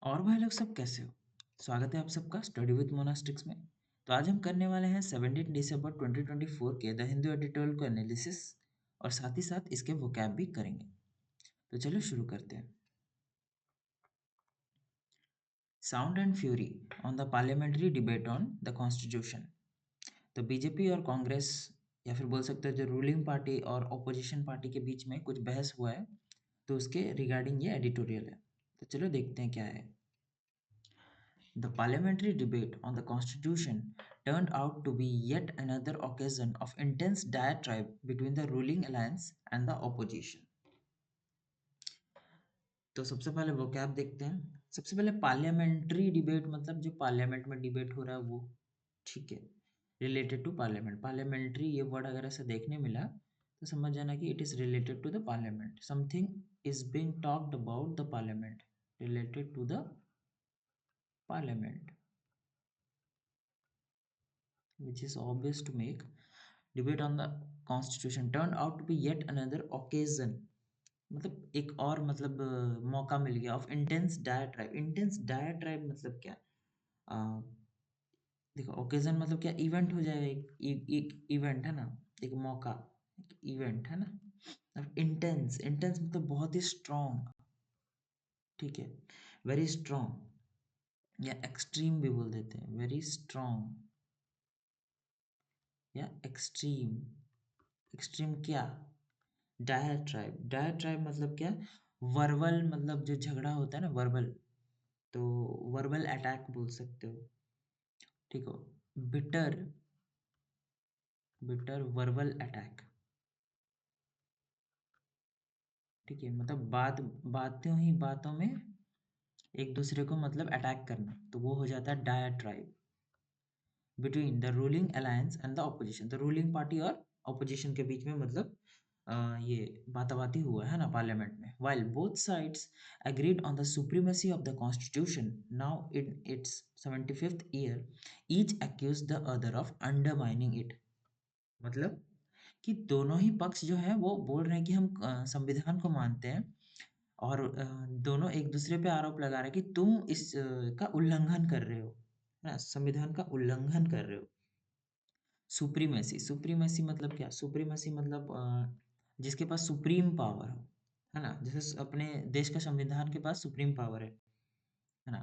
और भाई लोग सब कैसे हो। स्वागत है आप सबका स्टडी विद मोनास्टिक्स में। तो आज हम करने वाले हैं 17 दिसंबर 2024 के द हिंदू एडिटोरियल को एनालिसिस और साथ ही साथ इसके वोकैब भी करेंगे। तो चलो शुरू करते हैं। Sound and fury on the parliamentary debate on the constitution. तो बीजेपी और कांग्रेस या फिर बोल सकते हो जो रूलिंग पार्टी और ऑपोजिशन पार्टी के बीच में कुछ बहस हुआ है, तो उसके रिगार्डिंग ये एडिटोरियल है। तो चलो देखते हैं क्या है। The parliamentary debate on the constitution turned out to be yet another occasion of intense diatribe between the ruling alliance and the opposition. तो सबसे पहले वो क्या आप देखते हैं। सबसे पहले पार्लियामेंट्री डिबेट मतलब जो पार्लियामेंट में डिबेट हो रहा है वो, ठीक है, रिलेटेड टू पार्लियामेंट। पार्लियामेंट्री ये वर्ड अगर ऐसा देखने मिला तो समझ जाना कि it is related to the parliament. Something is being talked about the parliament, related to the parliament, which is obvious to make. Debate on the constitution turned out to be yet another occasion, मतलब एक और मतलब मौका मिल गया of intense डायट्राइब। Intense डायट्राइब मतलब क्या? अ, देखो occasion मतलब क्या, इवेंट हो जाएगा, एक इवेंट है ना, एक मौका, एक इवेंट है ना। अब इंटेंस, इंटेंस मतलब बहुत ही स्ट्रॉन्ग, ठीक है, वेरी स्ट्रॉन्ग, या एक्सट्रीम भी बोल देते हैं, वेरी स्ट्रॉन्ग या एक्सट्रीम। एक्सट्रीम क्या? डायट्राइब। डायट्राइब मतलब क्या? वर्बल, मतलब जो झगड़ा होता है ना वर्बल, तो वर्बल अटैक बोल सकते हो, ठीक हो। बिटर, बिटर वर्बल अटैक, ठीक है, मतलब बातों ही बातों में एक दूसरे को मतलब अटैक करना, तो वो हो जाता है diatribe between the ruling alliance and the opposition. तो रूलिंग पार्टी और ऑपोजिशन के बीच में मतलब ये बाताबाती हुआ है ना पार्लियामेंट में। while both sides agreed on the supremacy of the constitution now in its 75th year, each accused the other of undermining it। मतलब कि दोनों ही पक्ष जो है वो बोल रहे हैं कि हम संविधान को मानते हैं, और दोनों एक दूसरे पे आरोप लगा रहे हैं कि तुम इस का उल्लंघन कर रहे हो, है ना, संविधान का उल्लंघन कर रहे हो। सुप्रीमेसी, सुप्रीमेसी मतलब क्या? सुप्रीमेसी मतलब जिसके पास सुप्रीम पावर हो, है ना, जैसे अपने देश का संविधान के पास सुप्रीम पावर है ना।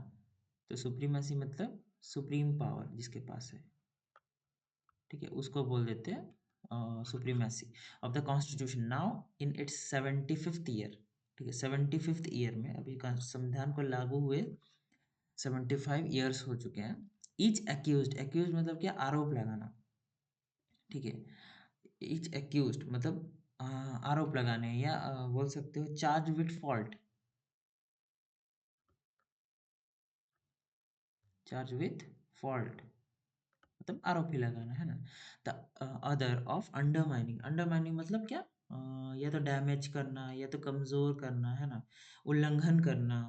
तो सुप्रीमेसी मतलब सुप्रीम पावर जिसके पास है, ठीक है, उसको बोल देते हैं supremacy of the constitution now in its 75th year. ठीक है, 75th ईयर में अभी संविधान को लागू हुए 75 ईयर्स हो चुके हैं। ईच एक्यूज्ड, एक्यूज्ड मतलब क्या? आरोप लगाना, ठीक है। ईच एक्यूज्ड मतलब आरोप लगाने, या बोल सकते हो charge with fault, charge with fault मतलब आरोप ही लगाना, है ना। The other of undermining, undermining मतलब क्या? या तो डैमेज करना या तो कमजोर करना, है ना, उल्लंघन करना,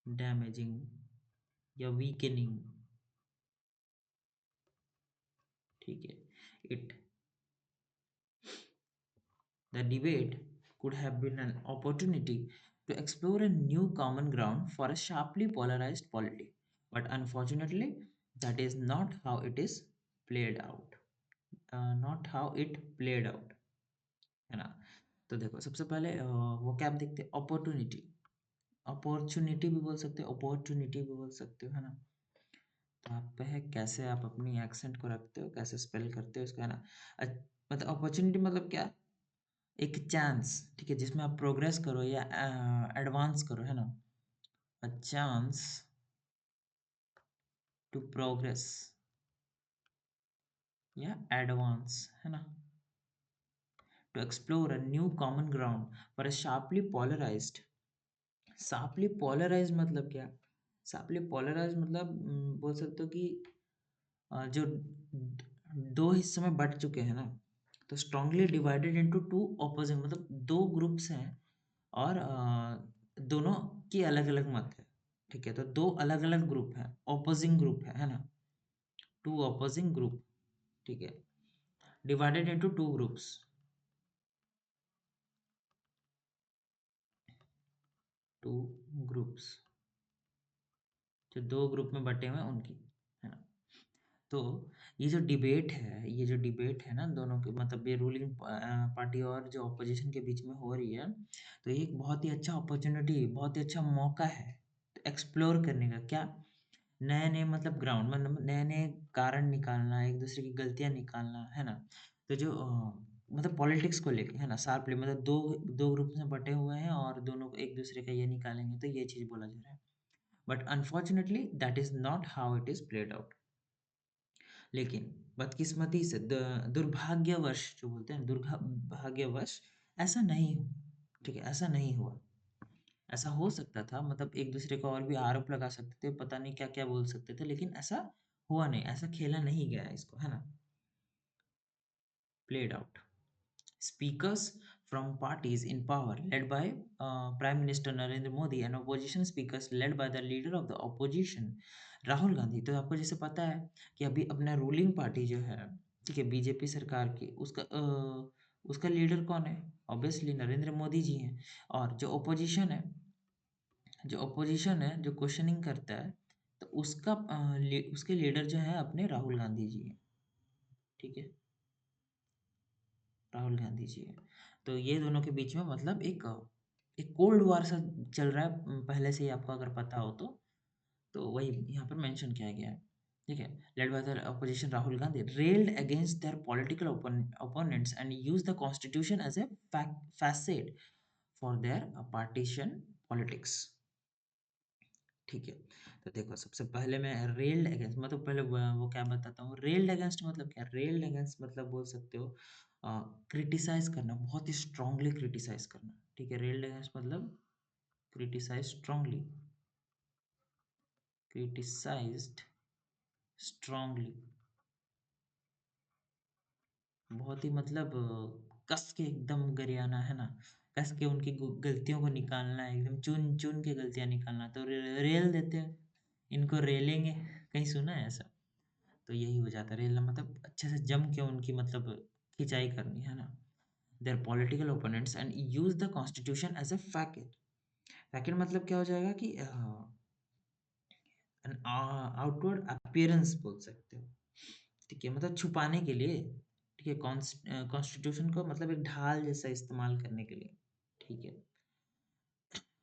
डैमेजिंग या वीकनिंग, ठीक है। It, the debate could have been an opportunity to explore a new common ground for a sharply polarized polity, but unfortunately, that is not how it is played out. Not how it played out, है ना। तो देखो सबसे पहले वो क्या आप देखते हैं, अपॉर्चुनिटी। अपॉर्चुनिटी भी बोल सकते हो, अपॉर्चुनिटी भी बोल सकते हो, है ना। तो आप पे है कैसे आप अपनी एक्सेंट को रखते हो, कैसे स्पेल करते हो इसको, है ना। मतलब अपॉर्चुनिटी मतलब क्या? एक चांस, ठीक है, जिसमें आप प्रोग्रेस करो या एडवांस करो, है ना। अ चांस टू प्रोग्रेस या एडवांस, है ना, to explore a new common ground for a sharply polarised. Sharply polarised मतलब क्या? शार्पली पोलराइज्ड मतलब बोल सकते हो कि जो दो हिस्सों में बट चुके हैं ना, तो strongly divided into to opposing मतलब दो ग्रुप्स हैं, और दोनों की अलग अलग मत है, ठीक है। तो दो अलग अलग ग्रुप हैं, ऑपोजिंग ग्रुप है ना, टू ऑपोजिंग ग्रुप, ठीक है, divided into two groups. Two groups, जो दो ग्रुप में बटे हुए हैं उनकी, है ना। तो ये जो डिबेट है ना दोनों के, मतलब ये रूलिंग पार्टी और जो अपोजिशन के बीच में हो रही है, तो ये एक बहुत ही अच्छा अपॉर्चुनिटी, बहुत ही अच्छा मौका है एक्सप्लोर करने का। क्या? नए नए मतलब ग्राउंड, मतलब नए नए कारण निकालना, एक दूसरे की गलतियां निकालना, है ना। तो जो मतलब पॉलिटिक्स को लेके, है ना, शार्पली, मतलब दो दो ग्रुप में बटे हुए हैं और दोनों को एक दूसरे का ये निकालेंगे, तो ये चीज़ बोला जा रहा है। But unfortunately that is not how it is played out. लेकिन बदकिस्मती से, दुर्भाग्यवश जो बोलते हैं, दुर्भाग्यवश ऐसा नहीं हुआ। ठीक है, ऐसा नहीं हुआ। ऐसा हो सकता था, मतलब एक दूसरे को और भी आरोप लगा सकते थे, पता नहीं क्या क्या बोल सकते थे, लेकिन ऐसा हुआ नहीं, ऐसा खेला नहीं गया इसको, है ना, played out. Speakers from parties in power led by Prime Minister Narendra Modi and opposition speakers led by the leader of the opposition Rahul Gandhi. तो आपको जैसे पता है कि अभी अपना रूलिंग पार्टी जो है, ठीक है, बीजेपी सरकार की, उसका लीडर कौन है? ऑब्वियसली नरेंद्र मोदी जी हैं। और जो अपोजिशन है जो क्वेश्चनिंग करता है, तो उसके लीडर जो है अपने राहुल गांधी जी हैं। ठीक है, राहुल गांधी जी है। तो ये दोनों के बीच में मतलब एक कोल्ड वॉर सा चल रहा है, पहले से ही आपको अगर पता हो तो वही यहाँ पर मेंशन किया गया है। ठीक है, led by the opposition Rahul Gandhi railed against their political opponents and used the constitution as a facet for their partition politics। ठीक है, तो देखो सबसे पहले मैं रेल्ड अगेंस्ट, मतलब पहले वो क्या बताता हूँ। रेल्ड अगेंस्ट मतलब क्या? रेल्ड अगेंस्ट मतलब बोल सकते हो क्रिटिसाइज करना, बहुत ही स्ट्रांगली क्रिटिसाइज करना। ठीक है, रेल्ड अगेंस्ट मतलब क्रिटिसाइज स्ट्रांगली, क्रिटिसाइज्ड स्ट्रांगली, बहुत ही मतलब कस के एकदम गरियाना, है ना, कस के उनकी गलतियों को निकालना, एकदम चुन चुन के गलतियां निकालना। तो रेल देते हैं, इनको रेलेंगे, कहीं सुना है ऐसा? तो यही हो जाता है रेलना, मतलब अच्छे से जम के उनकी मतलब खिंचाई करनी, है ना। Their political opponents and use the constitution as a facet. Facet मतलब क्या हो जाएगा कि एन आउटवर्ड अपीयरेंस बोल सकते हो। ठीक है, मतलब छुपाने के लिए। ठीक है, कॉन्स्टिट्यूशन को मतलब एक ढाल जैसा इस्तेमाल करने के लिए। ठीक है,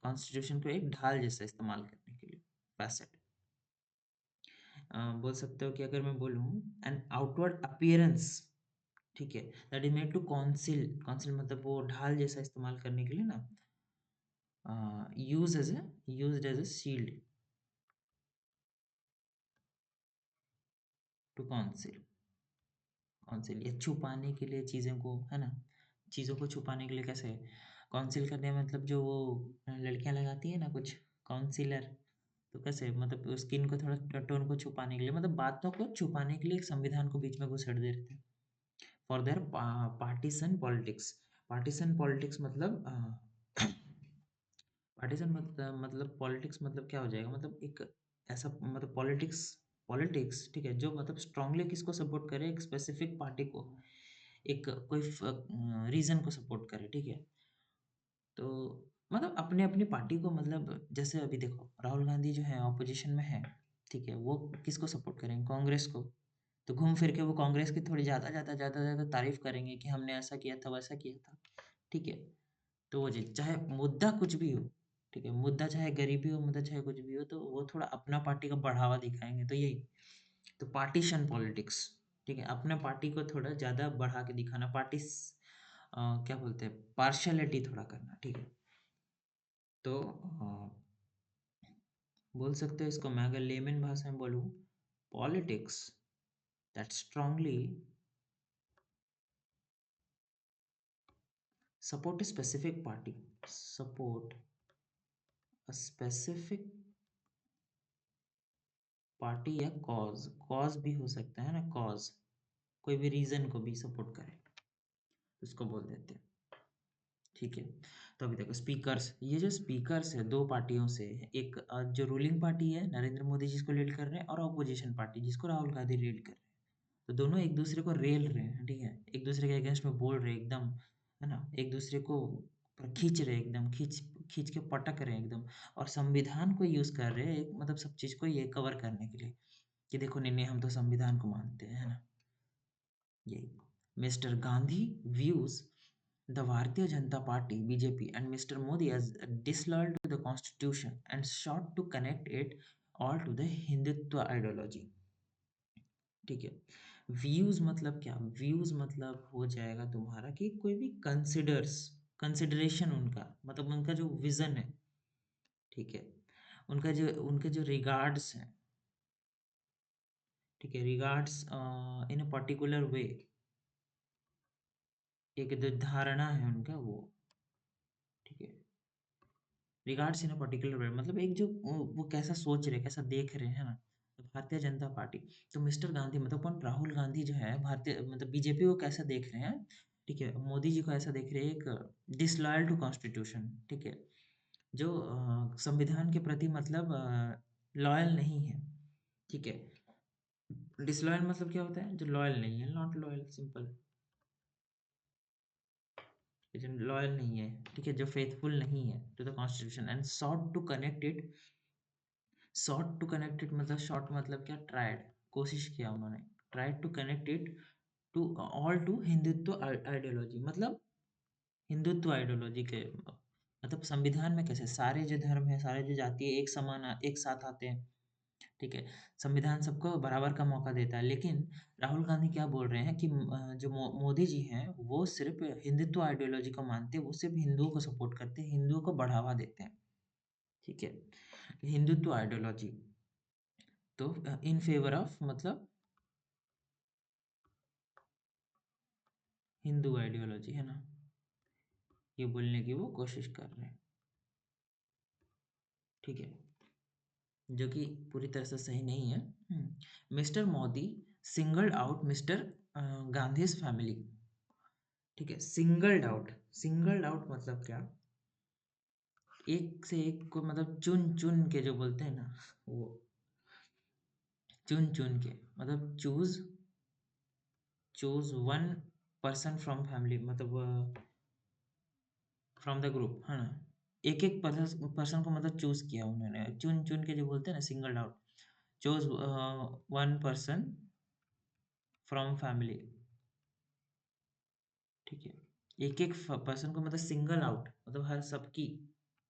कॉन्स्टिट्यूशन को एक ढाल जैसा इस्तेमाल करने के लिए, फैसेट। बोल सकते हो कि अगर मैं बोलूँ एन आउटवर्ड अपीयरेंस, ठीक है, that is made to conceal, conceal मतलब वो ढाल जैसा इस्तेमाल करने के लिए ना, use as a used as a shield to conceal, conceal ये छुपाने के लिए चीज़ों को, है ना, चीज़ों को छुपाने के लिए। कैसे कॉन्सिल करने में, मतलब जो वो लड़कियां लगाती है ना कुछ कॉन्सीलर, तो कैसे मतलब स्किन को थोड़ा टोन को छुपाने के लिए, मतलब बातों को छुपाने के लिए एक संविधान को बीच में घुसेड़ दे रहे थे for their partisan politics. Partisan politics मतलब पार्टीशन मतलब पॉलिटिक्स मतलब क्या हो जाएगा, मतलब एक ऐसा मतलब पॉलिटिक्स, पॉलिटिक्स, ठीक है, जो मतलब स्ट्रांगली किसको सपोर्ट करे, एक स्पेसिफिक पार्टी को, एक कोई रीजन को सपोर्ट करे। ठीक है, तो मतलब अपने अपनी पार्टी को, मतलब जैसे अभी देखो राहुल गांधी जो है ऑपोजिशन में है, ठीक है, वो किसको सपोर्ट करेंगे? कांग्रेस को। तो घूम फिर के वो कांग्रेस की थोड़ी ज़्यादा ज़्यादा ज़्यादा ज़्यादा तारीफ करेंगे कि हमने ऐसा किया था, वैसा किया था। ठीक है, तो वो चीज़ चाहे मुद्दा कुछ भी हो, ठीक है, मुद्दा चाहे गरीबी हो, मुद्दा चाहे कुछ भी हो, तो वो थोड़ा अपना पार्टी का बढ़ावा दिखाएंगे। तो यही तो पार्टीशन पॉलिटिक्स। ठीक है, अपने पार्टी को थोड़ा ज़्यादा बढ़ा के दिखाना, क्या बोलते हैं, पार्शियलिटी थोड़ा करना। ठीक है, तो बोल सकते हो इसको, मैं अगर लेमन भाषा में बोलूँ, politics that strongly support a specific party, support a specific party या कॉज, कॉज भी हो सकता है ना, कॉज कोई भी रीजन को भी सपोर्ट करे, उसको बोल देते हैं। ठीक है, तो अभी देखो स्पीकर्स, ये जो स्पीकर्स है दो पार्टियों से, एक जो रूलिंग पार्टी है नरेंद्र मोदी जिसको लीड कर रहे हैं, और अपोजिशन पार्टी जिसको राहुल गांधी लीड कर रहे हैं। तो दोनों एक दूसरे को रेल रहे हैं, ठीक है, एक दूसरे के अगेंस्ट में बोल रहे हैं एकदम, है ना, एक दूसरे को खींच रहे हैं, एकदम खींच खींच के पटक रहे हैं एकदम, और संविधान को यूज़ कर रहे हैं एक मतलब सब चीज़ को ये कवर करने के लिए कि देखो नहीं नहीं हम तो संविधान को मानते हैं, है ना? यही। Mister Gandhi views the Bharatiya Janata Party (BJP) and Mr. Modi as disloyal to the constitution and sought to connect it all to the Hindutva ideology. ठीक है। व्यूज मतलब क्या? व्यूज मतलब हो जाएगा तुम्हारा कि कोई भी कंसिडरेशन उनका मतलब उनका जो विजन है, ठीक है, उनके जो रिगार्ड्स हैं, ठीक है, regards in a particular way, एक जो धारणा है उनका वो, ठीक है, regards in a particular way मतलब एक जो वो कैसा सोच रहे, कैसा देख रहे हैं ना, तो भारतीय जनता पार्टी। तो मिस्टर गांधी मतलब कौन? राहुल गांधी जो है भारतीय मतलब बीजेपी को कैसा देख रहे हैं, ठीक है, मोदी जी को ऐसा देख रहे हैं एक डिसलॉयल टू कॉन्स्टिट्यूशन, ठीक है, जो संविधान के प्रति मतलब लॉयल नहीं है, ठीक है। डिसलॉयल मतलब क्या होता है? जो लॉयल नहीं है, नॉट लॉयल, सिंपल। जो लॉयल नहीं है, ठीक है, जो फेथफुल नहीं है to the constitution and sought to connect it, sought to connect it मतलब शॉर्ट मतलब क्या? ट्राइड, कोशिश किया उन्होंने, tried to connect it to all to Hindutva ideology, मतलब हिंदुत्व आइडियोलॉजी के मतलब संविधान में कैसे सारे जो धर्म है, सारे जो जाति है एक समान एक साथ आते हैं, ठीक है, संविधान सबको बराबर का मौका देता है। लेकिन राहुल गांधी क्या बोल रहे हैं कि जो मोदी जी हैं वो सिर्फ हिंदुत्व आइडियोलॉजी को मानते हैं, वो सिर्फ हिंदुओं को सपोर्ट करते हैं, हिंदुओं को बढ़ावा देते हैं, ठीक है, हिंदुत्व आइडियोलॉजी। तो इन फेवर ऑफ मतलब हिंदू आइडियोलॉजी, है ना, ये बोलने की वो कोशिश कर रहे हैं, ठीक है, जो कि पूरी तरह से सही नहीं है। Mister Modi singled out mister Gandhi's family, ठीक है, सिंगल्ड आउट मतलब क्या? एक से एक को मतलब चुन चुन के जो बोलते हैं ना, वो चुन चुन के मतलब choose one person from family मतलब फ्रॉम द ग्रुप, है ना, एक एक पर्सन को मतलब चूज किया उन्होंने, चुन चुन के जो बोलते हैं ना, single out, choose one person from family, ठीक है, एक एक पर्सन को मतलब सिंगल आउट मतलब हर सबकी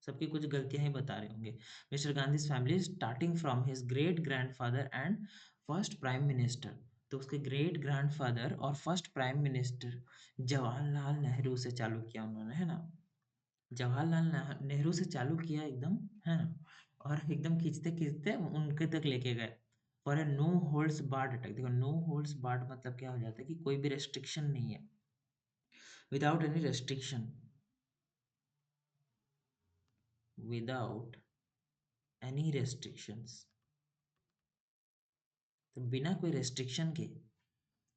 सबकी कुछ गलतियां ही बता रहे होंगे। Mister Gandhi family starting from his great grandfather and first prime minister, तो उसके ग्रेट ग्रैंडफादर और first prime minister Jawaharlal Nehru से चालू किया उन्होंने, है ना, जवाहरलाल नेहरू से चालू किया एकदम, है ना, और एकदम खींचते खींचते उनके तक लेके गए। For a no holds barred attack, देखो नो होल्ड्स बार्ड मतलब क्या हो जाता है कि कोई भी रेस्ट्रिक्शन नहीं है, without any restriction, without any restrictions, तो बिना कोई रेस्ट्रिक्शन के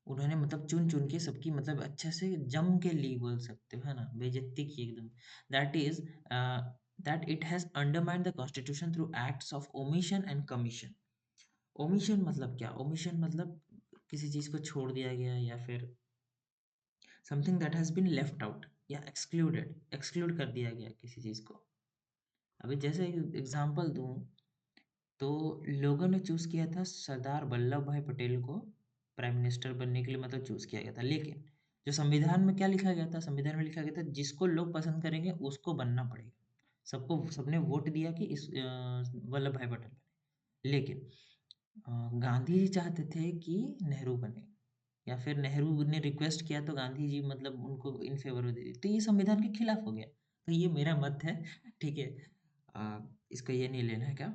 उन्होंने मतलब चुन चुन के सबकी मतलब अच्छे से जम के ली बोल सकते हो, है ना, बेइज्जती की एकदम। That is that it has undermined the constitution through acts of omission and commission. Omission मतलब क्या? ओमिशन मतलब किसी चीज को छोड़ दिया गया या फिर something that has been left out या एक्सक्लूड कर दिया गया किसी चीज को। अभी जैसे एग्जांपल दूं तो लोगों ने चूज किया था सरदार वल्लभ भाई पटेल को प्राइम मिनिस्टर बनने के लिए, मतलब चूज किया गया था, लेकिन जो संविधान में क्या लिखा गया था? संविधान में लिखा गया था जिसको लोग पसंद करेंगे उसको बनना पड़ेगा, सबको सबने वोट दिया कि इस वल्लभ भाई पटेल बने, लेकिन गांधी जी चाहते थे कि नेहरू बने, या फिर नेहरू ने रिक्वेस्ट किया तो गांधी जी मतलब उनको इन फेवर में दे दी, तो ये संविधान के खिलाफ हो गया। तो ये मेरा मत है, ठीक है, इसको ये नहीं लेना है क्या?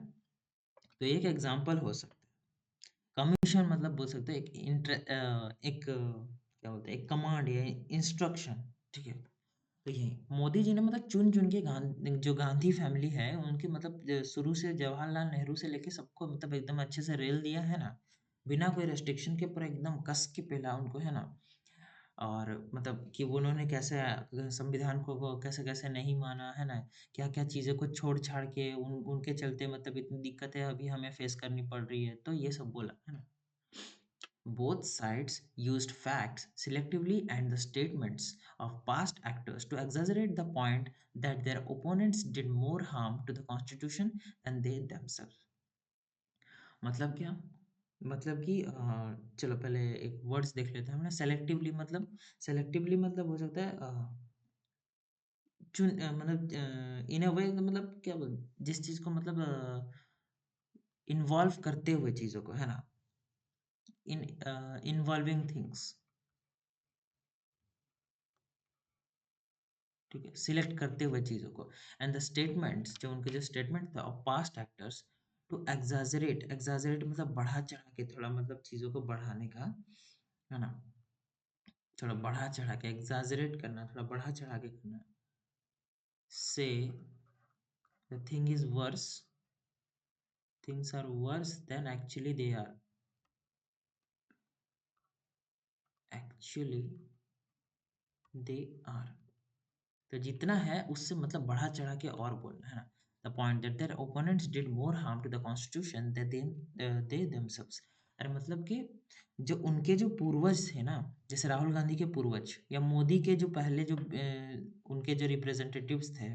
तो एक एग्जाम्पल हो सकता है, कमीशन मतलब बोल सकते हैं एक क्या बोलते हैं, एक कमांड या इंस्ट्रक्शन, ठीक है। तो यही मोदी जी ने मतलब चुन चुन के जो गांधी फैमिली है उनके मतलब शुरू से जवाहरलाल नेहरू से लेके सबको मतलब एकदम अच्छे से रेल दिया, है ना, बिना कोई रेस्ट्रिक्शन के पूरा एकदम कस के पेला उनको, है ना, और मतलब कि वो उन्होंने कैसे संविधान को कैसे कैसे नहीं माना, है ना, क्या क्या चीज़ें को छोड़ छाड़ के उनके चलते मतलब इतनी दिक्कतें अभी हमें फेस करनी पड़ रही है, तो ये सब बोला, है ना। Both sides used facts selectively and the statements of past actors to exaggerate the point that their opponents did more harm to the constitution than they themselves. मतलब क्या? मतलब कि चलो पहले एक वर्ड्स देख लेते हैं हम ना। सेलेक्टिवली मतलब हो सकता है मतलब इन अ वे मतलब क्या बोल जिस चीज़ को मतलब इन्वॉल्व करते हुए चीज़ों को, है ना? इन इन्वॉल्विंग थिंग्स, ठीक है? सिलेक्ट करते हुए चीज़ों को एंड द स्टेटमेंट्स जो उनके जो स्टेटमेंट था ऑफ पास्ट एक्टर्स टू एग्ज़ैजरेट मतलब बढ़ा-चढ़ा के थोड़ा मतलब चीज़ों को बढ़ाने का, है ना? थोड़ा बढ़ा-चढ़ा के एग्ज़ैजरेट करना, थोड़ा बढ़ा-चढ़ा के करना। से the thing is worse, things are worse than actually they are. Actually they are. तो जितना है उससे मतलब बढ़ा चढ़ा के और बोलना है ना। The point that their opponents did more harm to the constitution they themselves. अरे मतलब कि जो उनके जो पूर्वज थे ना, जैसे राहुल गांधी के पूर्वज या मोदी के जो पहले जो उनके जो रिप्रेजेंटेटिव्स थे,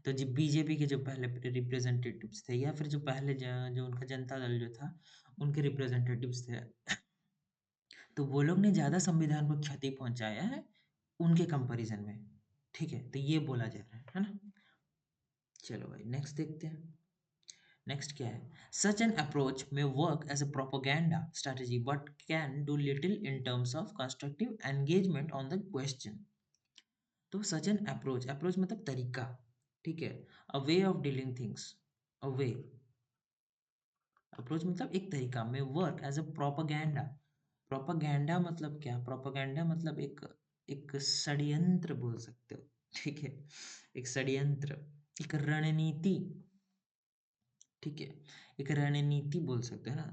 तो जो बीजेपी के जो पहले रिप्रेजेंटेटिव्स थे या फिर जो पहले जो उनका जनता दल जो था उनके रिप्रेजेंटेटिव्स थे, तो वो लोग ने ज़्यादा संविधान को क्षति पहुंचाया है उनके कंपैरिजन में। ठीक है, तो ये बोला जा रहा है ना? चलो भाई नेक्स्ट देखते हैं। नेक्स्ट क्या है? सच एन अप्रोच में work as a propaganda strategy but can do little in terms of constructive engagement on the question. तो सच एन अप्रोच मतलब तरीका, ठीक है? A way of dealing things, a way. Approach मतलब एक तरीका में work as a propaganda. Propaganda मतलब क्या? प्रोपोगेंडा मतलब एक एक षड्यंत्र बोल सकते हो, ठीक है? एक षड्यंत्र, एक रणनीति, ठीक है? एक रणनीति बोल सकते हैं ना।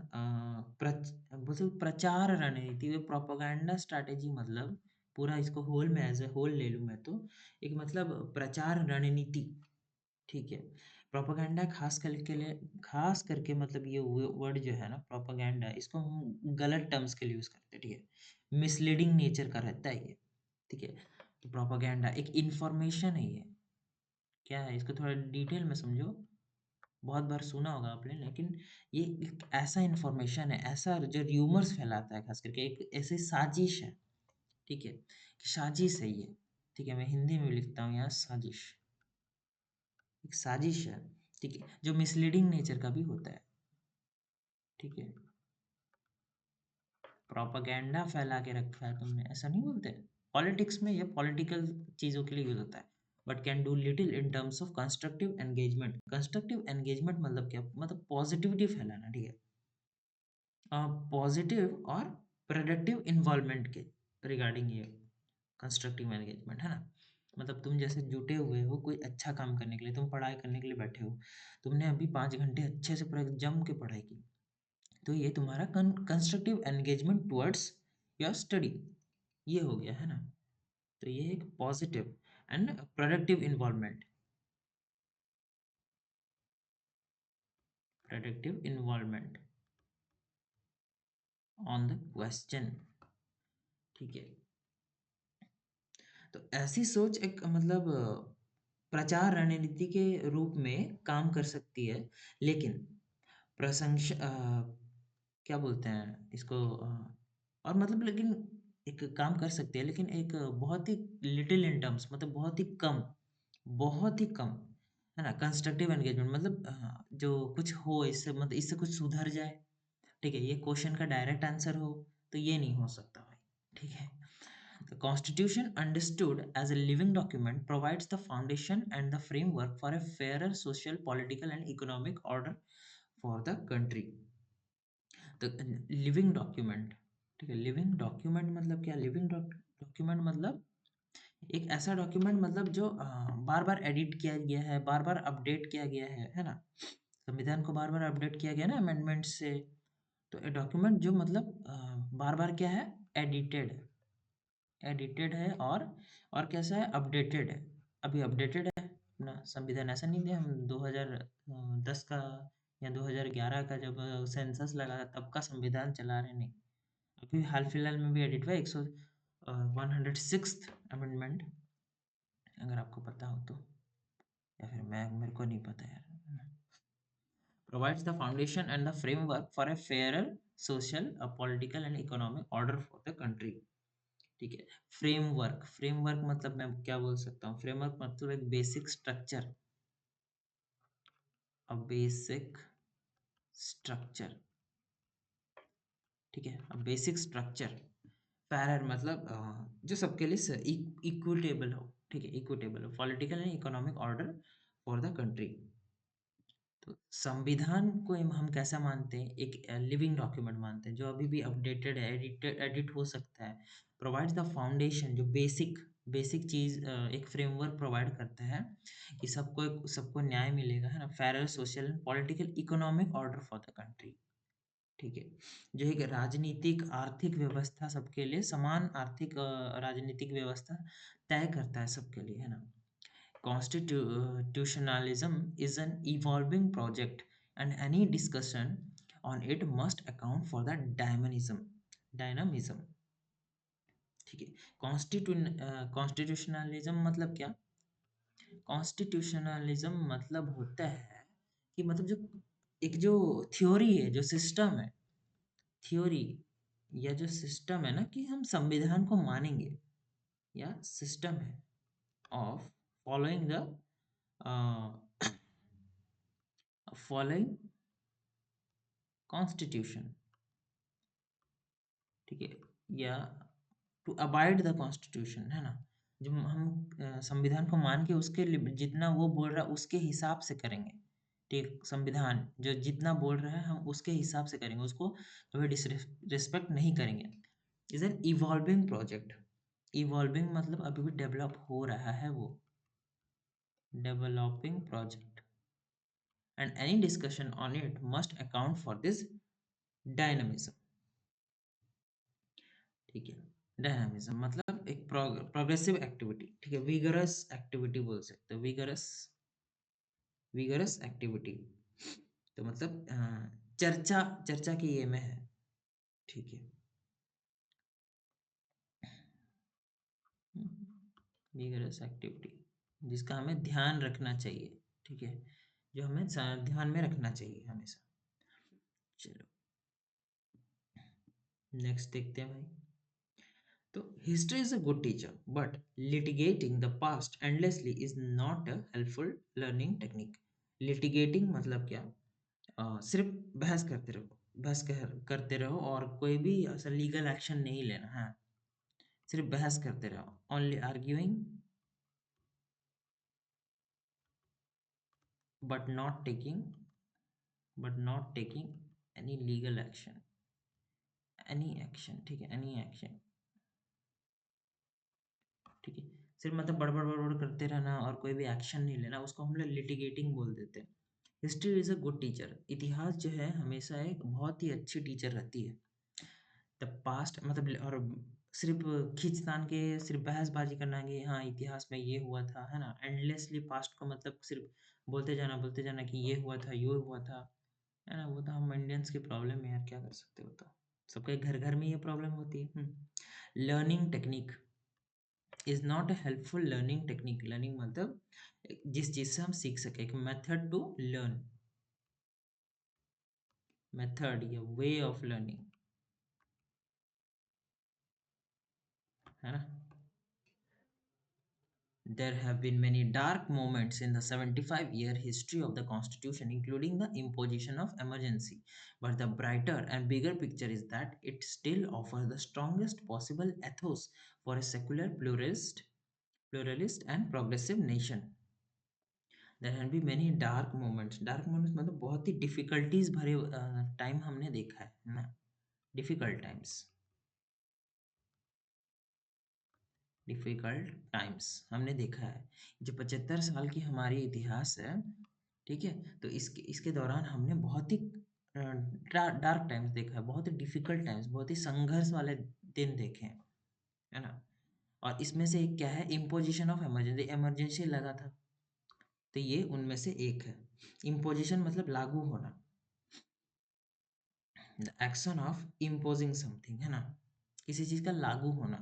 बोल सकते प्रचार रणनीति वे प्रोपोगेंडा स्ट्रैटेजी मतलब पूरा इसको होल में एज ए होल ले लूँ मैं तो एक मतलब प्रचार रणनीति, ठीक है? प्रोपेगेंडा खास करके मतलब ये वर्ड जो है ना प्रोपेगेंडा, इसको हम गलत टर्म्स के लिए यूज़ करते हैं, ठीक है? मिसलीडिंग नेचर का रहता है ये, ठीक है? तो प्रोपेगेंडा एक इन्फॉर्मेशन है ये। क्या है? इसको थोड़ा डिटेल में समझो। बहुत बार सुना होगा आपने, लेकिन ये एक ऐसा इन्फॉर्मेशन है, ऐसा जो र्यूमर्स फैलाता है खास करके, एक ऐसी साजिश है, ठीक है? कि साजिश है ये, ठीक है? मैं हिंदी में भी लिखता हूँ यहाँ साजिश। एक साजिश है, ठीक है? जो मिसलीडिंग नेचर का भी होता है, ठीक है? प्रोपेगेंडा फैला के रखा है तुमने, ऐसा नहीं बोलते। पॉलिटिक्स में ये पॉलिटिकल चीज़ों के लिए यूज़ होता है। But can do little in terms of constructive engagement. Constructive engagement मतलब क्या? मतलब पॉजिटिविटी फैलाना, ठीक है? पॉजिटिव और प्रोडक्टिव इन्वॉल्वमेंट के रिगार्डिंग ये कंस्ट्रक्टिव एंगेजमेंट, है ना? मतलब तुम जैसे जुटे हुए हो कोई अच्छा काम करने के लिए, तुम पढ़ाई करने के लिए बैठे हो, तुमने अभी 5 घंटे अच्छे से पूरा जम के पढ़ाई की, तो ये तुम्हारा constructive engagement towards your study, ये हो गया, है ना? तो ये एक positive and productive involvement, productive involvement on the question, ठीक है? तो ऐसी सोच एक मतलब प्रचार रणनीति के रूप में काम कर सकती है, लेकिन क्या बोलते हैं इसको और मतलब लेकिन एक काम कर सकते हैं, लेकिन एक बहुत ही लिटिल इन टर्म्स मतलब बहुत ही कम, है ना? कंस्ट्रक्टिव एंगेजमेंट मतलब जो कुछ हो इससे मतलब इससे कुछ सुधर जाए, ठीक है? ये क्वेश्चन का डायरेक्ट आंसर हो, तो ये नहीं हो सकता भाई, ठीक है? The Constitution, understood as a living document, provides the foundation and the framework for a fairer social, political, and economic order for the country. The living document, ठीक है? लिविंग डॉक्यूमेंट मतलब क्या? लिविंग डॉक्यूमेंट मतलब एक ऐसा document मतलब जो बार बार edit किया गया है, बार बार अपडेट किया गया है ना? संविधान को बार बार अपडेट किया गया ना अमेंडमेंट से। तो डॉक्यूमेंट जो मतलब बार बार क्या है? एडिटेड एडिटेड है और कैसा है? अपडेटेड है। अभी अपडेटेड है ना संविधान, ऐसा नहीं दिया हम 2010 का या 2011 का जब सेंसस लगा तब का संविधान चला रहे, नहीं। अभी हाल फिलहाल में भी एडिट हुआ 106th अमेंडमेंट, अगर आपको पता हो तो, या फिर मैं मेरे को नहीं पता यार। Provides the foundation and the framework for a fairer social, political and economic order for the country. ठीक है। फ्रेमवर्क, फ्रेमवर्क मतलब मैं क्या बोल सकता हूँ, फ्रेमवर्क मतलब एक basic structure, a basic structure, ठीक है, अ बेसिक स्ट्रक्चर। फैरर मतलब जो सबके लिए इक्विटेबल हो, ठीक है, इक्विटेबल हो, political and economic order for the country. तो संविधान को हम कैसा मानते हैं, एक लिविंग डॉक्यूमेंट मानते हैं जो अभी भी अपडेटेड है, एडिट हो सकता है। प्रोवाइड्स द फाउंडेशन, जो बेसिक बेसिक चीज, एक फ्रेमवर्क प्रोवाइड करता है कि सबको न्याय मिलेगा, है ना, fair social and political economic order for the country, ठीक है, जो एक राजनीतिक आर्थिक व्यवस्था सबके लिए समान आर्थिक राजनीतिक व्यवस्था तय करता है सबके लिए, है ना। Constitutionalism is an evolving project, and any discussion on it must account for the dynamism. Dynamism, ठीक है। कॉन्स्टिट्यूशनलिज्म मतलब क्या? कॉन्स्टिट्यूशनलिज्म मतलब होता है कि मतलब जो थ्योरी है, जो सिस्टम है, थ्योरी या जो सिस्टम है ना, कि हम संविधान को मानेंगे, या सिस्टम है of following the following constitution, ठीक है, या टू अबाइड द कॉन्स्टिट्यूशन, है ना, जो हम संविधान को मान के उसके जितना वो बोल रहा है उसके हिसाब से करेंगे, ठीक, संविधान जो जितना बोल रहा है हम उसके हिसाब से करेंगे, उसको कभी डिसरिस्पेक्ट नहीं करेंगे। Is an evolving project, evolving मतलब अभी भी डेवलप हो रहा है वो, developing project, and any discussion on it must account for this dynamism, ठीक है। डायनामिज्म मतलब एक प्रोग्रेसिव एक्टिविटी, ठीक है, विगरस एक्टिविटी बोल सकते हो, विगरस, विगरस एक्टिविटी, तो मतलब चर्चा, चर्चा की ये में है, ठीक है, विगरस एक्टिविटी जिसका हमें ध्यान रखना चाहिए, ठीक है, जो हमें ध्यान में रखना चाहिए हमेशा। चलो नेक्स्ट देखते हैं भाई। तो history is a good teacher but litigating the past endlessly is not a helpful learning technique. Litigating मतलब क्या? सिर्फ बहस करते रहो, करते रहो और कोई भी ऐसा लीगल एक्शन नहीं लेना है, सिर्फ बहस करते रहो, only arguing but not taking, but not taking any legal action, any action, ठीक है, एनी एक्शन, ठीक है, सिर्फ मतलब बड़बड़ बड़बड़ करते रहना और कोई भी एक्शन नहीं लेना, उसको हम लोग लिटिगेटिंग बोल देते हैं। History is a good teacher, इतिहास जो है हमेशा एक बहुत ही अच्छी टीचर रहती है। द पास्ट मतलब, और सिर्फ खींचतान के सिर्फ बहसबाजी करना कि हाँ इतिहास में ये हुआ था, है ना, एंडलेसली पास्ट को मतलब सिर्फ बोलते जाना कि ये हुआ था, ये हुआ था, है ना, वो तो हम इंडियंस की प्रॉब्लम है यार, क्या कर सकते हो, तो सबके घर घर में ये प्रॉब्लम होती है। Learning technique is not a helpful learning technique, learning मतलब जिस चीज से हम सीख सके, एक मेथड टू लर्न, मेथड या वे ऑफ लर्निंग, है ना। There have been many dark moments in the 75-year history of the Constitution, including the imposition of emergency. But the brighter and bigger picture is that it still offers the strongest possible ethos for a secular, pluralist and progressive nation. There have been many dark moments. Dark moments मतलब बहुत ही difficulties भरे time हमने देखा है ना, difficult times, difficult times हमने देखा है। जो 75 साल की हमारी इतिहास है, ठीक है, तो इसके दौरान हमने बहुत ही डार्क टाइम्स देखा है, बहुत ही डिफिकल्ट टाइम्स, बहुत ही संघर्ष वाले दिन देखे हैं, है ना। और इसमें से एक क्या है, इम्पोजिशन ऑफ इमरजेंसी, इमरजेंसी लगा था, तो ये उनमें से एक है। इम्पोजिशन मतलब लागू होना, the action of imposing something, है ना, किसी चीज का लागू होना,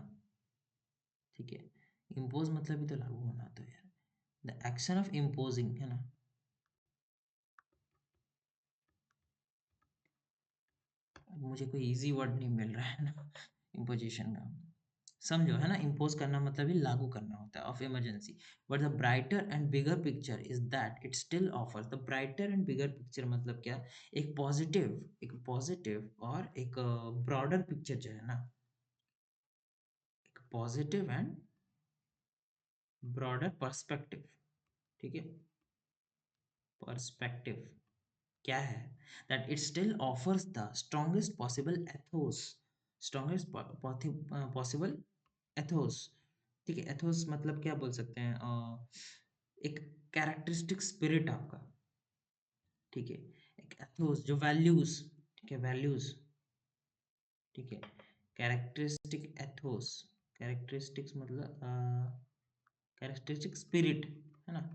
ठीक है। इम्पोज मतलब भी तो लागू होना, तो यार द एक्शन ऑफ इम्पोजिंग, है ना। मुझे कोई इजी वर्ड नहीं मिल रहा है ना इम्पोजिशन का, समझो, है ना। इम्पोज करना मतलब ही लागू करना होता है, of emergency. But the brighter and bigger picture is that it still offers, the brighter and bigger picture मतलब क्या, एक पॉजिटिव और एक ब्रॉडर पिक्चर जो है ना, एक पॉजिटिव एंड ब्रॉडर पर्सपेक्टिव, ठीक है। पर्सपेक्टिव क्या है, that it still offers the strongest possible Athos, strongest possible Athos, ठीक है। एथोस मतलब क्या बोल सकते हैं, एक कैरेक्टरिस्टिक स्पिरिट आपका, ठीक है। एक एथोस जो वैल्यूज, ठीक है, वैल्यूज, ठीक है। कैरेक्टरिस्टिक एथोस, कैरेक्टरिस्टिक्स मतलब कैरेक्टरिस्टिक स्पिरिट, है ना।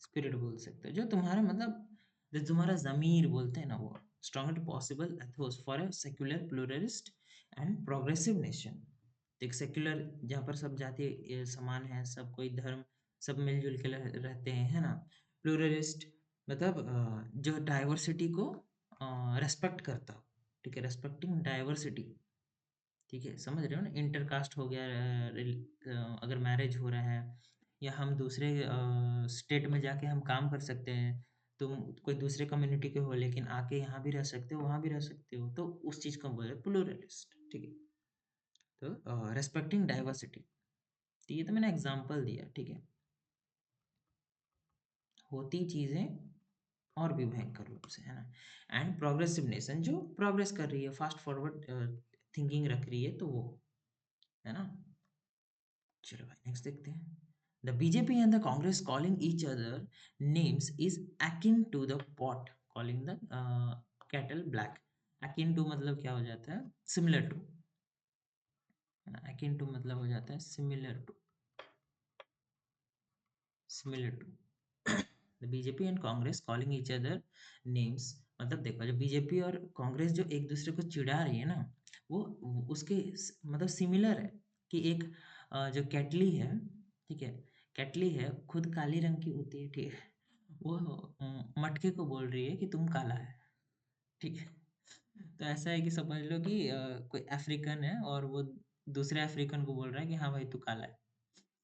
स्पिरिट बोल सकते हो जो तुम्हारा मतलब, जो तुम्हारा ज़मीर बोलते हैं ना, वो strongest possible Athos for a secular pluralist and progressive nation. एक सेक्युलर जहाँ पर सब जाति समान है, सब कोई धर्म, सब मिलजुल के रहते हैं, है ना। प्लूरलिस्ट मतलब जो डाइवर्सिटी को रेस्पेक्ट करता हो, ठीक है, रेस्पेक्टिंग डाइवर्सिटी, ठीक है, समझ रहे हो ना। इंटरकास्ट हो गया, अगर मैरिज हो रहा है, या हम दूसरे स्टेट में जाके हम काम कर सकते हैं, तुम कोई दूसरे कम्युनिटी के हो लेकिन आके यहाँ भी रह सकते हो, वहाँ भी रह सकते हो, तो उस चीज़ को बोले प्लूरलिस्ट, ठीक है। तो रेस्पेक्टिंग डाइवर्सिटी, तो ये तो मैंने एग्जांपल दिया, ठीक है। होती चीज़ें और भी भयंकर रूप से, है ना। एंड प्रोग्रेसिव नेशन जो प्रोग्रेस कर रही है, फास्ट फॉरवर्ड थिंकिंग रख रही है, तो वो, है ना। चलो भाई नेक्स्ट देखते हैं। The BJP and the Congress calling each other names is akin to the pot calling the kettle black. akin to मतलब क्या हो जाता है, सिमिलर टू, है ना। akin टू मतलब हो जाता है similar to, similar to. The BJP and Congress calling each other names, मतलब देखो, जब बीजेपी और कांग्रेस जो एक दूसरे को चिढ़ा रही है ना, वो उसके मतलब सिमिलर है, कि एक जो कैटली है, ठीक है, कैटली है, खुद काली रंग की होती है, ठीक है, वो मटके को बोल रही है कि तुम काला है, ठीक है। तो ऐसा है कि समझ लो कि कोई अफ्रीकन है और वो दूसरे अफ्रीकन को बोल रहा है कि हाँ भाई तू काला है,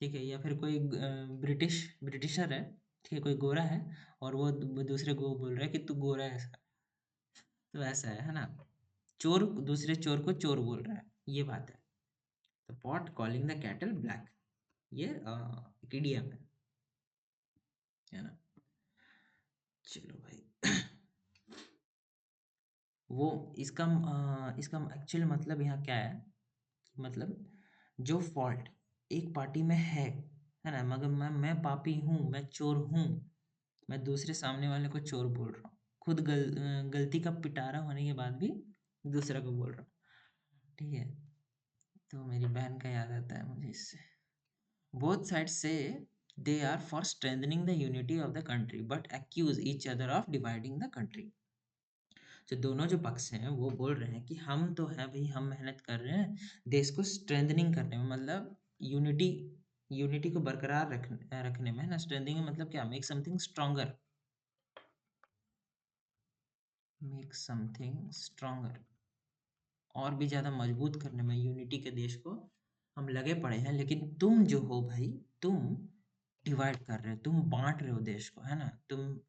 ठीक है। या फिर कोई ब्रिटिशर है, ठीक है, कोई गोरा है, और वो दूसरे को बोल रहा है कि तू गोरा है ऐसा। तो ऐसा है ना। चोर दूसरे चोर को चोर बोल रहा है, ये बात है। तो pot calling the kettle black, ये एक idiom है ना। चलो भाई वो इसका एक्चुअल मतलब यहाँ क्या है, मतलब जो फॉल्ट एक पार्टी में है ना, मगर मैं पापी हूँ, मैं चोर हूँ, मैं दूसरे सामने वाले को चोर बोल रहा हूँ, खुद गलती का पिटारा होने के बाद भी दूसरा को बोल रहा हूँ, ठीक है। तो मेरी बहन का याद आता है मुझे इससे। बोथ साइड्स से they are for strengthening the unity of the country but accuse each other of dividing the country. जो दोनों जो पक्ष हैं वो बोल रहे हैं कि हम तो है भाई, हम मेहनत कर रहे हैं देश को स्ट्रेंथनिंग करने में, मतलब यूनिटी, यूनिटी को बरकरार रखने में, है ना। स्ट्रेंथनिंग मतलब क्या, make something stronger, make something stronger, और भी ज़्यादा मजबूत करने में यूनिटी के देश को हम लगे पड़े हैं। लेकिन तुम जो हो भाई, तुम डिवाइड कर रहे हो, तुम बांट रहे हो देश को, है ना। तुम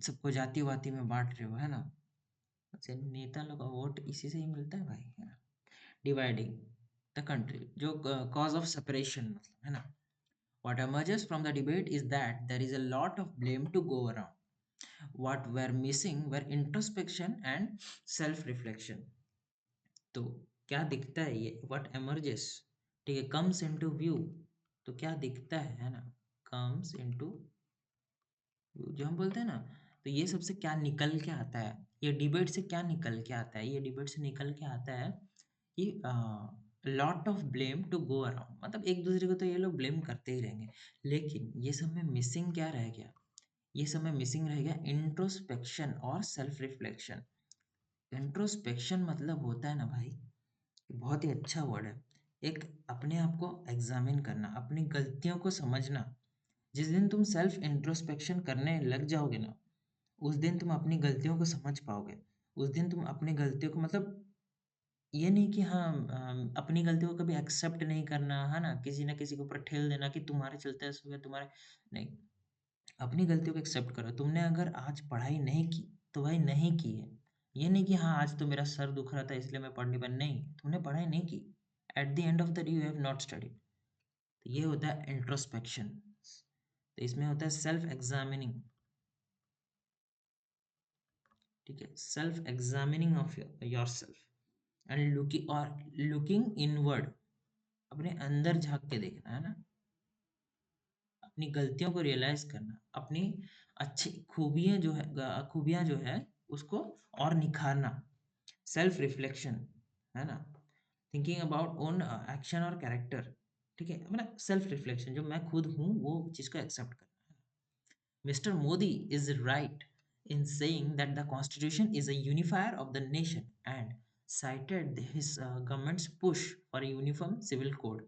सबको जाति वाति में बांट रहे हो, है ना। अच्छा, नेता लोग का वोट इसी से ही मिलता है भाई, है ना। डिवाइडिंग द कंट्री, जो कॉज ऑफ सेपरेशन मतलब, है ना। What emerges from the debate is that there is a lot of blame to go around. What were missing were introspection and self-reflection. तो क्या दिखता है, ये what emerges, ठीक है, comes into view, तो क्या दिखता है ना, comes into view जो हम बोलते हैं ना, तो ये सबसे क्या निकल के आता है, ये डिबेट से क्या निकल के आता है, ये डिबेट से निकल के आता है कि lot of blame to go around, मतलब एक दूसरे को तो ये लोग ब्लेम करते ही रहेंगे, लेकिन ये सब में मिसिंग क्या रह गया, ये सब में मिसिंग रह गया इंट्रोस्पेक्शन और सेल्फ रिफ्लेक्शन। इंट्रोस्पेक्शन मतलब होता है ना भाई, बहुत ही अच्छा वर्ड है। एक अपने आप को एग्जामिन करना, अपनी गलतियों को समझना। जिस दिन तुम सेल्फ इंट्रोस्पेक्शन करने लग जाओगे ना, उस दिन तुम अपनी गलतियों को समझ पाओगे। उस दिन तुम अपनी गलतियों को मतलब ये नहीं कि हाँ अपनी गलतियों को कभी एक्सेप्ट नहीं करना है ना, किसी ना किसी के ऊपर ठेल देना कि तुम्हारे चलते ऐसा हो गया, तुम्हारे नहीं। अपनी गलतियों को एक्सेप्ट करो। तुमने अगर आज पढ़ाई नहीं की तो भाई नहीं की है। ये नहीं कि हाँ आज तो मेरा सर दुख रहा था इसलिए मैं पढ़ नहीं पाया, नहीं, तुमने पढ़ाई नहीं की। At the end of the day you have not studied. तो ये होता है इंट्रोस्पेक्शन। तो इसमें होता है सेल्फ एग्जामिनिंग। ठीक है, self examining of your self and looking और लुकिंग इनवर्ड। अपने अंदर झांक के देखना है ना, अपनी गलतियों को रियलाइज करना, अपनी अच्छी खूबियां जो है, खूबियां जो है उसको और निखारना। सेल्फ रिफ्लेक्शन है ना, थिंकिंग अबाउट ओन एक्शन और कैरेक्टर। ठीक है, मतलब सेल्फ रिफ्लेक्शन, जो मैं खुद हूँ वो चीज़ को एक्सेप्ट करना। Mister Modi is right in saying that the constitution is a unifier of the nation and cited his government's push for a uniform civil code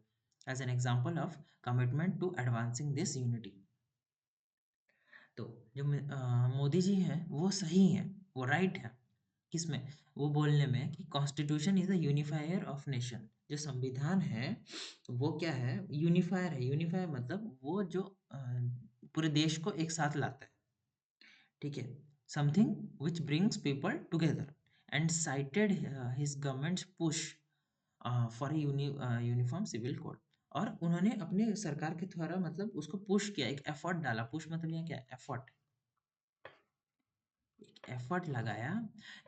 as an example of commitment to advancing this unity. तो जो मोदी जी हैं वो सही हैं, वो right है। किसमें? वो बोलने में कि constitution is a unifier of nation. जो संविधान है वो क्या है? यूनिफायर है। यूनिफायर मतलब वो जो पूरे देश को एक साथ लाता है। ठीक है, something which brings people together and cited his government's push for uniform civil code. और उन्होंने अपने सरकार के द्वारा मतलब उसको पुश किया, एक एफर्ट डाला। पुश मतलब यहाँ क्या है? एफर्ट। एक एफर्ट लगाया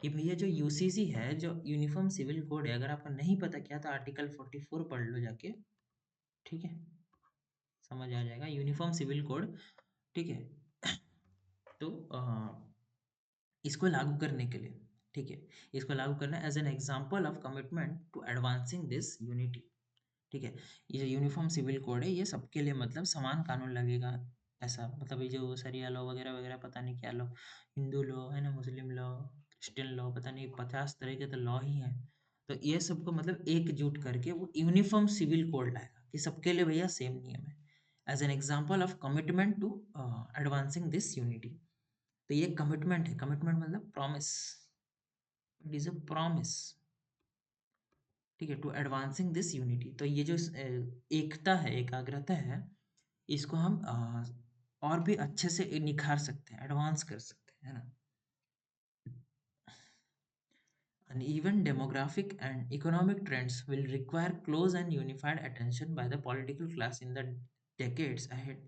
कि भैया जो यूसीसी है, जो यूनिफॉर्म सिविल कोड है, अगर आपको नहीं पता क्या तो आर्टिकल 44 पढ़ लो जाके। ठीक है, समझ आ जाएगा यूनिफॉर्म सिविल कोड। ठीक है, तो इसको लागू करने के लिए, ठीक है, इसको लागू करना as an example of commitment to advancing this unity. ठीक है, ये जो यूनिफॉर्म सिविल कोड है ये सबके लिए मतलब समान कानून लगेगा। ऐसा मतलब ये जो सरिया लॉ वगैरह वगैरह पता नहीं क्या लॉ, हिंदू लॉ है ना, मुस्लिम लॉ, क्रिश्चियन लॉ, पता नहीं 50 तरह के तो लॉ ही हैं। तो ये सबको मतलब एकजुट करके वो यूनिफॉर्म सिविल कोड लाएगा कि सबके लिए भैया सेम नियम है, as an example of commitment to advancing this unity. तो ये कमिटमेंट है। कमिटमेंट मतलब promise. It is a promise. ठीक है, टू एडवांसिंग दिस यूनिटी। तो ये जो एकता है, एकाग्रता है, इसको हम और भी अच्छे से निखार सकते हैं, एडवांस कर सकते हैं, है ना। Uneven demographic and economic trends will require close and unified attention by the political class in the decades ahead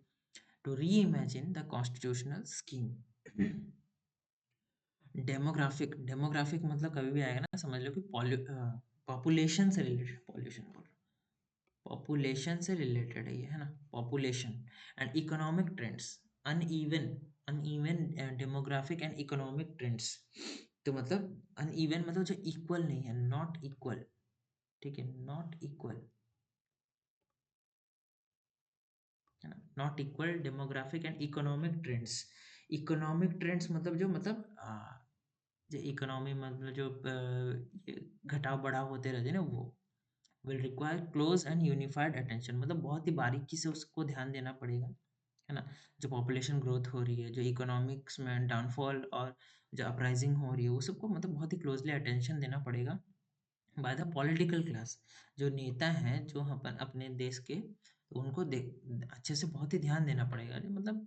to reimagine the constitutional scheme. Demographic मतलब कभी भी आएगा ना, समझ लो कि पॉपुलेशन से रिलेटेड, पॉल्यूशन बोल रहा हूँ, पॉपुलेशन से रिलेटेड है ये, है ना, population and economic trends. Uneven uneven demographic and economic trends. तो मतलब अनइवन मतलब जो इक्वल नहीं है, नॉट इक्वल। ठीक है, नॉट इक्वल, है ना, not equal demographic and economic trends. Economic trends मतलब जो मतलब जो इकोनॉमी मतलब जो ये घटाव बढ़ाव होते रहते हैं ना, वो will require close and unified attention. मतलब बहुत ही बारीकी से उसको ध्यान देना पड़ेगा, है ना। जो पॉपुलेशन ग्रोथ हो रही है, जो इकोनॉमिक्स में डाउनफॉल और जो अपराइजिंग हो रही है, वो सबको मतलब बहुत ही क्लोजली अटेंशन देना पड़ेगा बाय द पॉलिटिकल क्लास। जो नेता हैं जो अपन अपने देश के, तो उनको अच्छे से बहुत ही ध्यान देना पड़ेगा। जो मतलब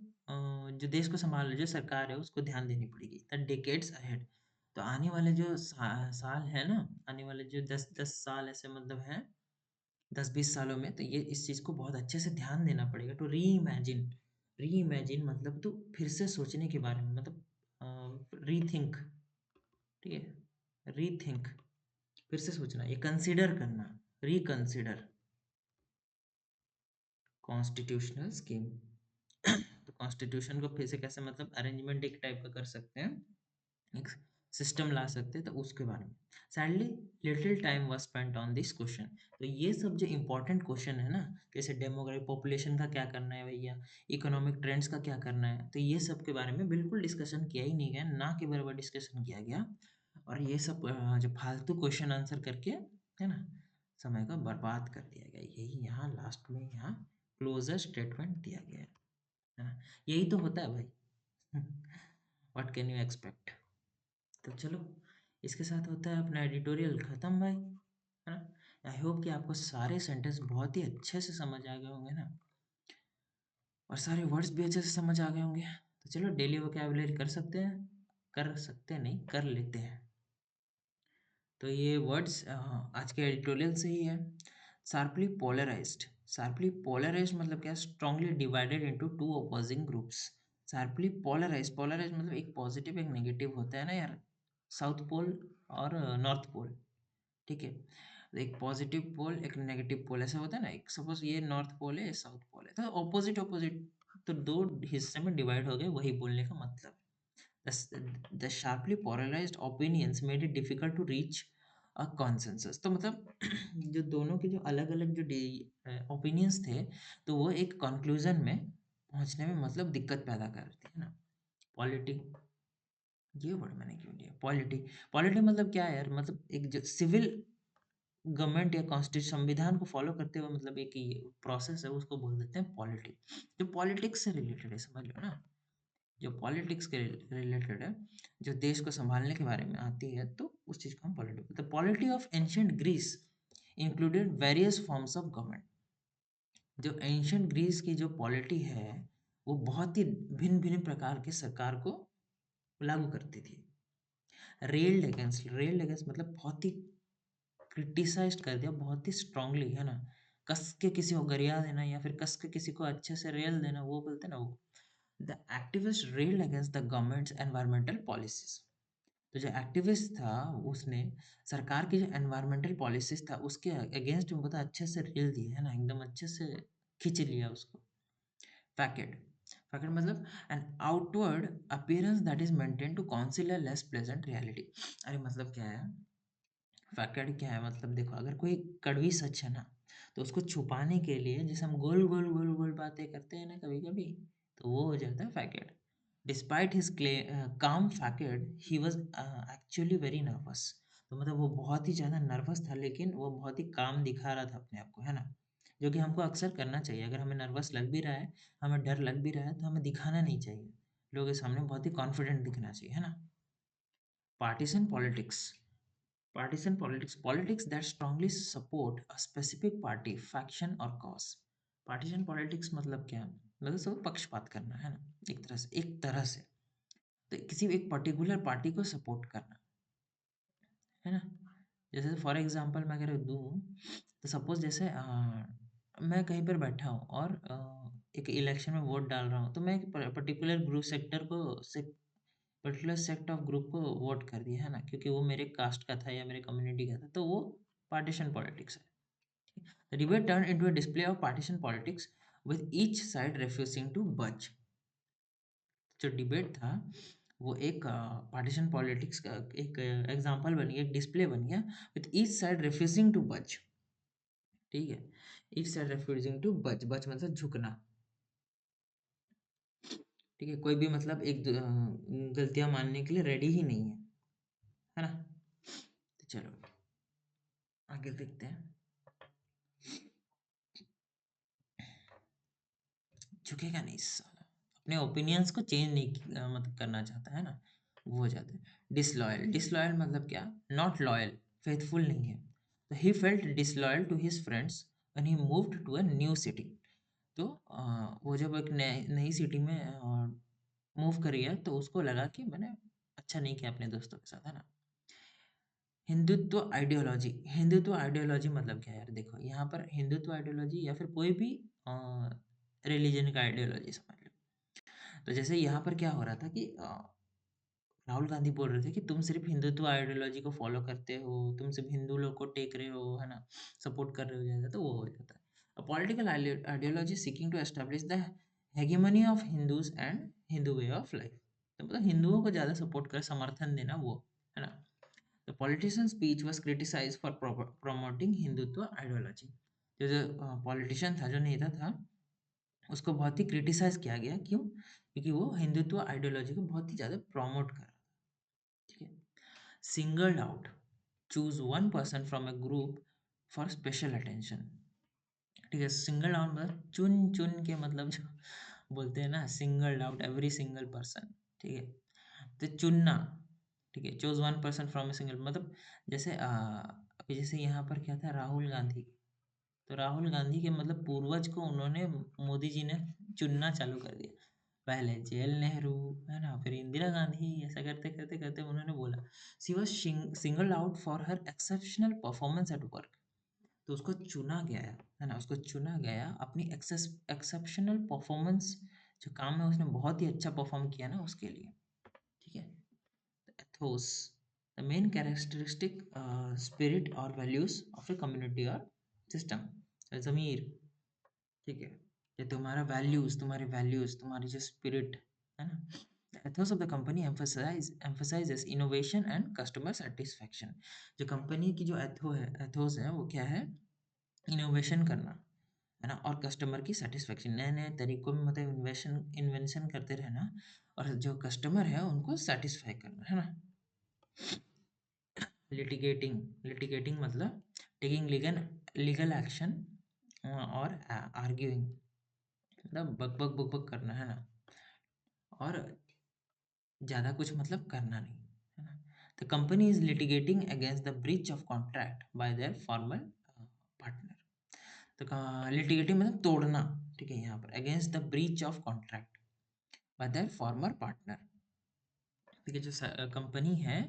जो देश को संभाल रही जो सरकार है उसको ध्यान देनी पड़ेगी द डेकेड्स अहेड। तो आने वाले जो साल है ना, आने वाले जो 10 10 साल ऐसे मतलब हैं, 10 20 सालों में, तो ये इस चीज़ को बहुत अच्छे से ध्यान देना पड़ेगा टू री इमेजिन। री इमेजिन मतलब तो फिर से सोचने के बारे में, मतलब रीथिंक। ठीक है, रीथिंक, फिर से सोचना, ये कंसीडर करना, रिकंसीडर कॉन्स्टिट्यूशनल स्कीम। तो कॉन्स्टिट्यूशन को फिर से कैसे मतलब अरेंजमेंट एक टाइप का कर सकते हैं, एक सिस्टम ला सकते हैं, तो उसके बारे में। Sadly little time was spent on this question. तो ये सब जो इंपॉर्टेंट क्वेश्चन है ना, जैसे डेमोग्राफी, पॉपुलेशन का क्या करना है भैया, इकोनॉमिक ट्रेंड्स का क्या करना है, तो ये सब के बारे में बिल्कुल डिस्कशन किया ही नहीं गया, ना के बराबर डिस्कशन किया गया। और ये सब जो फालतू क्वेश्चन आंसर करके, है ना, समय को बर्बाद कर दिया गया। यही यहाँ लास्ट में यहाँ क्लोजर स्टेटमेंट दिया गया है ना। यही तो होता है भाई। What can you expect. तो चलो, इसके साथ होता है अपना एडिटोरियल ख़त्म भाई, है ना। आई होप कि आपको सारे सेंटेंस बहुत ही अच्छे से समझ आ गए होंगे ना, और सारे वर्ड्स भी अच्छे से समझ आ गए होंगे। तो चलो, डेली वोकैबुलरी कर सकते हैं, कर सकते नहीं, कर लेते हैं। तो ये वर्ड्स आज के एडिटोरियल से ही है। Sharply polarised. शार्पली पोलराइज्ड मतलब क्या? Strongly divided into two opposing groups. Sharply polarised, polarised मतलब एक पॉजिटिव एक नेगेटिव होता है ना यार, साउथ पोल और नॉर्थ पोल, ठीक है। तो एक पॉजिटिव पोल एक नेगेटिव पोल ऐसा होता है ना। एक सपोज ये नॉर्थ पोल है, ये साउथ पोल है, तो ऑपोजिट ऑपोजिट, तो दो हिस्से में डिवाइड हो गए, वही बोलने का मतलब। The sharply polarized opinions made it difficult to reach a consensus। तो मतलब जो दोनों के जो अलग अलग जो ओपिनियंस थे, तो वो एक कंक्लूजन में पहुंचने में मतलब दिक्कत पैदा करती है ना। पॉलिटी, ये वर्ड मैंने क्यों लिया, पॉलिटी। पॉलिटी मतलब क्या है यार? मतलब एक जो सिविल गवर्नमेंट या कॉन्स्टिट्यूशन संविधान को फॉलो करते हुए मतलब एक ये प्रोसेस है, उसको बोल देते हैं पॉलिटी। जो पॉलिटिक्स से रिलेटेड है, समझ लो ना, जो पॉलिटिक्स के रिलेटेड है, जो देश को संभालने के बारे में आती है, तो उस चीज़ को हम polity. The polity of ancient Greece included various forms of government. जो एंशियंट ग्रीस की जो पॉलिटी है, वो बहुत ही भिन्न भिन्न प्रकार के सरकार को लागू करती थी। रेल्ड अगेंस्ट मतलब बहुत ही क्रिटिसाइज कर दिया, बहुत ही स्ट्रांगली, है ना। कस के किसी को गरिया देना या फिर कस के किसी को अच्छे से रेल देना, वो बोलते हैं ना वो। The activist railed against the government's environmental policies. तो जो एक्टिविस्ट था, उसने सरकार की जो एनवायरमेंटल पॉलिसीज था उसके अगेंस्ट में बहुत अच्छे से रेल दिया, है ना, एकदम अच्छे से खींच लिया उसको। फैकेट, फैकेट मतलब an outward appearance that is maintain to council a less pleasant reality. अरे मतलब क्या है, फैक्ट क्या है? मतलब देखो, अगर कोई कड़वी सच है ना, तो उसको छुपाने के लिए जैसे हम गोल गोल गोल गोल बातें करते हैं ना कभी कभी, तो वो हो जाता है facet. Despite his calm facet, he was actually very nervous. तो मतलब वो बहुत ही ज़्यादा नर्वस था, लेकिन वो बहुत ही काम दिखा रहा था अपने आप को, है ना। जो कि हमको अक्सर करना चाहिए। अगर हमें नर्वस लग भी रहा है, हमें डर लग भी रहा है, तो हमें दिखाना नहीं चाहिए। लोगों के सामने बहुत ही कॉन्फिडेंट दिखना चाहिए, है ना। Partition politics. Partisan politics, politics that strongly support a specific party, faction or cause। Partisan politics मतलब क्या है? मतलब सब पक्षपात करना, है ना, एक तरह से, तो किसी एक पर्टिकुलर पार्टी को सपोर्ट करना, है ना। जैसे फॉर एग्जांपल मैं अगर दूँ, तो सपोज जैसे मैं कहीं पर बैठा हूँ और एक इलेक्शन में वोट डाल रहा हूँ, तो मैं एक पर्टिकुलर ग्रुप सेक्टर को पर्टिकुलर सेक्ट ऑफ ग्रुप को वोट कर दिया, है ना, क्योंकि वो मेरे कास्ट का था या मेरे कम्युनिटी का था, तो वो पार्टीशन पॉलिटिक्स है। The debate turn into a display of partition politics with each side refusing to budge. जो डिबेट था, वो एक पार्टीशन पॉलिटिक्स का एक एग्जांपल बन गया, एक डिस्प्ले बन गया, with each side refusing to budge. ठीक है, ईच साइड रिफ्यूजिंग टू बच, बच मतलब झुकना। ठीक है, कोई भी मतलब गलतियां मानने के लिए रेडी ही नहीं है ना। तो चलो आगे देखते हैं। झुकेगा नहीं साला, अपने ओपिनियंस को चेंज नहीं मतलब करना चाहता है ना, वो हो जाता है। डिसलॉयल, डिसलॉयल मतलब क्या? नॉट लॉयल, फेथफुल नहीं है। तो he felt disloyal to his friends when he moved to a new city. तो वो जब एक नई नई सिटी में मूव करी है, तो उसको लगा कि मैंने अच्छा नहीं किया अपने दोस्तों के साथ, है ना। हिंदुत्व आइडियोलॉजी, हिंदुत्व आइडियोलॉजी मतलब क्या है यार? देखो, यहाँ पर हिंदुत्व आइडियोलॉजी या फिर कोई भी रिलीजन का आइडियोलॉजी समझ लो। तो जैसे यहाँ पर क्या हो रहा था कि राहुल गांधी बोल रहे थे कि तुम सिर्फ हिंदुत्व आइडियोलॉजी को फॉलो करते हो, तुम सिर्फ हिंदू लोग को टेक रहे हो, है ना, सपोर्ट कर रहे हो ज्यादा, तो वो हो जाता है। A political ideology seeking to establish the hegemony of Hindus and Hindu way of life. तो मतलब हिंदुओं को ज़्यादा सपोर्ट कर समर्थन देना, वो, है ना। The politician's speech was criticized for promoting Hindutva ideology. जो पॉलिटिशियन था, जो नेता था, उसको बहुत ही क्रिटिसाइज किया गया। क्यों? क्योंकि वो हिंदुत्व आइडियोलॉजी को बहुत ही ज़्यादा प्रमोट कर रहा था। ठीक है। Singled out, choose one person from a group for special attention. ठीक है, सिंगल आउट मतलब चुन चुन के, मतलब जो बोलते हैं ना, singled out every single person. ठीक है, तो चुनना। ठीक है, choose one person from a single, मतलब जैसे अभी जैसे यहाँ पर क्या था, राहुल गांधी। तो राहुल गांधी के मतलब पूर्वज को उन्होंने, मोदी जी ने चुनना चालू कर दिया। पहले जेल नेहरू, है ना, फिर इंदिरा गांधी, ऐसा करते करते करते उन्होंने बोला she was single out for her exceptional performance at work. तो उसको चुना गया है ना, उसको चुना गया अपनी एक्सेप्शनल परफॉर्मेंस, जो काम में उसने बहुत ही अच्छा परफॉर्म किया ना, उसके लिए। ठीक है, Athos, the main characteristic spirit और वैल्यूज ऑफ ए कम्युनिटी और सिस्टम। ज़मीर, ठीक है, ये तुम्हारा वैल्यूज, तुम्हारी जो स्पिरिट है ना। The ethos of the company emphasizes innovation and customer satisfaction। जो कंपनी की जो एथोस है वो क्या है, इनोवेशन करना, है ना, और कस्टमर की सेटिस्फेक्शन, नए नए तरीकों में मतलब इन्वेंशन करते रहना, और जो कस्टमर है उनको सेटिस्फाई करना, है ना। लिटिगेटिंग मतलब टेकिंग लीगल एक्शन और आर्ग्यूइंग, मतलब बक बक बक बक करना, है ना, और ज़्यादा कुछ मतलब करना नहीं, है ना। The company is litigating against the breach of contract by there formal partner. तो लिटिगेटिंग मतलब तोड़ना, ठीक है, यहाँ पर against the breach of contract by there farmer partner. ठीक है, जो कंपनी है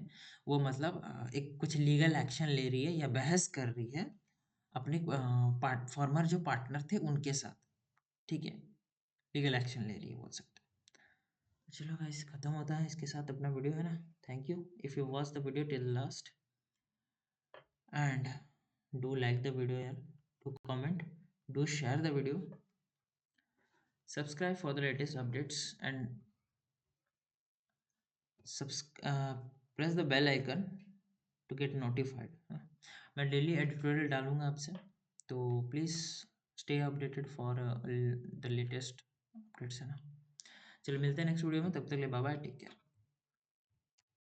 वो मतलब एक कुछ लीगल एक्शन ले रही है या बहस कर रही है अपने फॉर्मर जो पार्टनर थे उनके साथ। ठीक है, लीगल एक्शन ले रही है, बोल सकते हैं। चलो गाइस, खत्म होता है इसके साथ अपना वीडियो, है ना। Thank you if you watch the video till last, and do like the video यार, do comment, do share the video, subscribe for the latest updates, and press the bell icon to get notified. मैं daily editorial डालूंगा आपसे, तो please stay updated for the latest updates, है ना। चलो मिलते हैं नेक्स्ट वीडियो में, तब तक के लिए बाय बाय, टेक केयर।